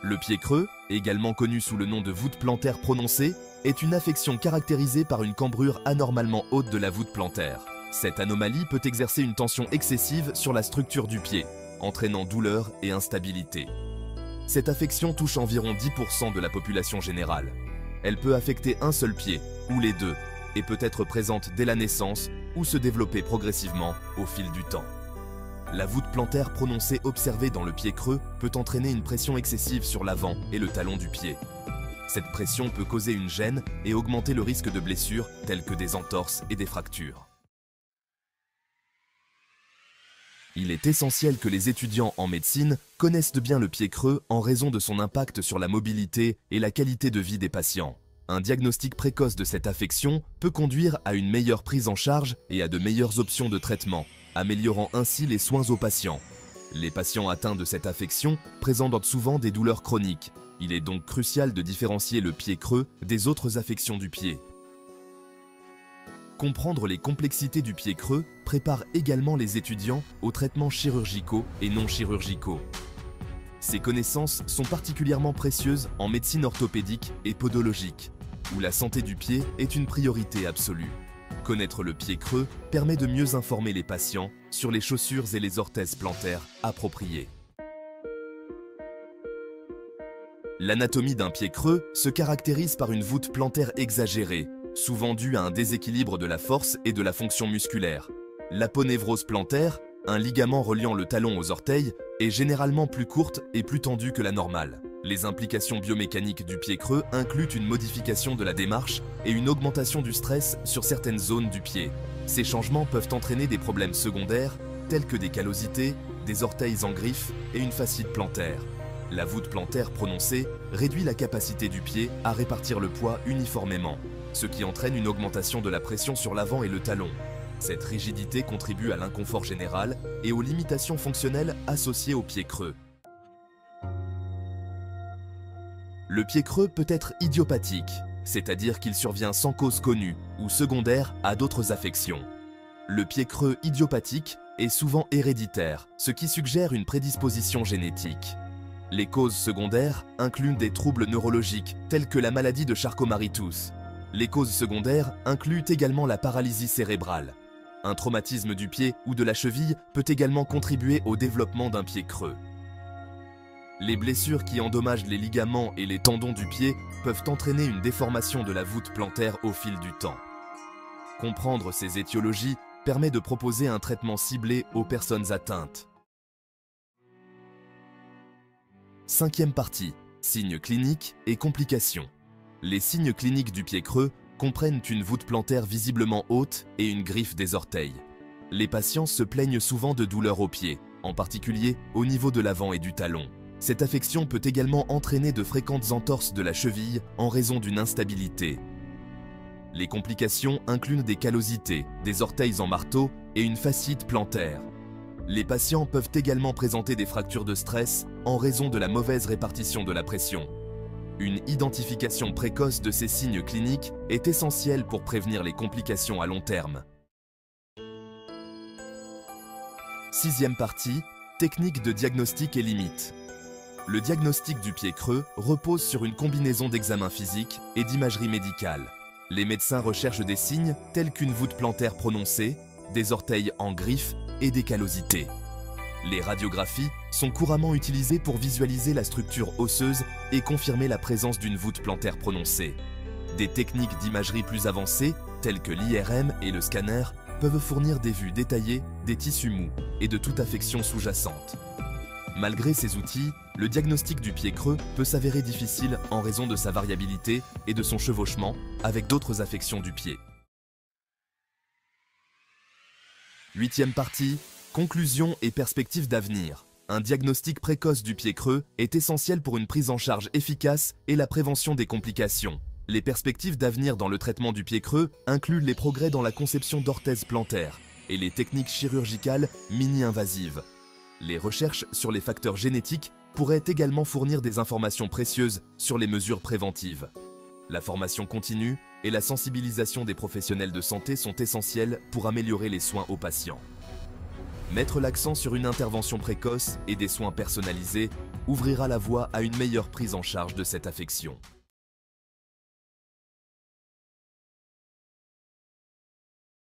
Le pied creux, également connu sous le nom de voûte plantaire prononcée, est une affection caractérisée par une cambrure anormalement haute de la voûte plantaire. Cette anomalie peut exercer une tension excessive sur la structure du pied, entraînant douleur et instabilité. Cette affection touche environ 10% de la population générale. Elle peut affecter un seul pied, ou les deux, et peut être présente dès la naissance ou se développer progressivement au fil du temps. La voûte plantaire prononcée observée dans le pied creux peut entraîner une pression excessive sur l'avant et le talon du pied. Cette pression peut causer une gêne et augmenter le risque de blessures telles que des entorses et des fractures. Il est essentiel que les étudiants en médecine connaissent bien le pied creux en raison de son impact sur la mobilité et la qualité de vie des patients. Un diagnostic précoce de cette affection peut conduire à une meilleure prise en charge et à de meilleures options de traitement, améliorant ainsi les soins aux patients. Les patients atteints de cette affection présentent souvent des douleurs chroniques. Il est donc crucial de différencier le pied creux des autres affections du pied. Comprendre les complexités du pied creux prépare également les étudiants aux traitements chirurgicaux et non chirurgicaux. Ces connaissances sont particulièrement précieuses en médecine orthopédique et podologique, où la santé du pied est une priorité absolue. Connaître le pied creux permet de mieux informer les patients sur les chaussures et les orthèses plantaires appropriées. L'anatomie d'un pied creux se caractérise par une voûte plantaire exagérée, souvent due à un déséquilibre de la force et de la fonction musculaire. L'aponévrose plantaire, un ligament reliant le talon aux orteils, est généralement plus courte et plus tendue que la normale. Les implications biomécaniques du pied creux incluent une modification de la démarche et une augmentation du stress sur certaines zones du pied. Ces changements peuvent entraîner des problèmes secondaires tels que des callosités, des orteils en griffe et une fascite plantaire. La voûte plantaire prononcée réduit la capacité du pied à répartir le poids uniformément, ce qui entraîne une augmentation de la pression sur l'avant et le talon. Cette rigidité contribue à l'inconfort général et aux limitations fonctionnelles associées au pied creux. Le pied creux peut être idiopathique, c'est-à-dire qu'il survient sans cause connue ou secondaire à d'autres affections. Le pied creux idiopathique est souvent héréditaire, ce qui suggère une prédisposition génétique. Les causes secondaires incluent des troubles neurologiques tels que la maladie de Charcot-Marie-Tooth. Les causes secondaires incluent également la paralysie cérébrale. Un traumatisme du pied ou de la cheville peut également contribuer au développement d'un pied creux. Les blessures qui endommagent les ligaments et les tendons du pied peuvent entraîner une déformation de la voûte plantaire au fil du temps. Comprendre ces étiologies permet de proposer un traitement ciblé aux personnes atteintes. Cinquième partie, signes cliniques et complications. Les signes cliniques du pied creux comprennent une voûte plantaire visiblement haute et une griffe des orteils. Les patients se plaignent souvent de douleurs aux pieds, en particulier au niveau de l'avant et du talon. Cette affection peut également entraîner de fréquentes entorses de la cheville en raison d'une instabilité. Les complications incluent des callosités, des orteils en marteau et une fascite plantaire. Les patients peuvent également présenter des fractures de stress en raison de la mauvaise répartition de la pression. Une identification précoce de ces signes cliniques est essentielle pour prévenir les complications à long terme. Sixième partie, technique de diagnostic et limites. Le diagnostic du pied creux repose sur une combinaison d'examens physiques et d'imagerie médicale. Les médecins recherchent des signes tels qu'une voûte plantaire prononcée, des orteils en griffe et des callosités. Les radiographies sont couramment utilisées pour visualiser la structure osseuse et confirmer la présence d'une voûte plantaire prononcée. Des techniques d'imagerie plus avancées, telles que l'IRM et le scanner, peuvent fournir des vues détaillées des tissus mous et de toute affection sous-jacente. Malgré ces outils, le diagnostic du pied creux peut s'avérer difficile en raison de sa variabilité et de son chevauchement avec d'autres affections du pied. Huitième partie, conclusion et perspectives d'avenir. Un diagnostic précoce du pied creux est essentiel pour une prise en charge efficace et la prévention des complications. Les perspectives d'avenir dans le traitement du pied creux incluent les progrès dans la conception d'orthèses plantaires et les techniques chirurgicales mini-invasives. Les recherches sur les facteurs génétiques pourraient également fournir des informations précieuses sur les mesures préventives. La formation continue et la sensibilisation des professionnels de santé sont essentielles pour améliorer les soins aux patients. Mettre l'accent sur une intervention précoce et des soins personnalisés ouvrira la voie à une meilleure prise en charge de cette affection.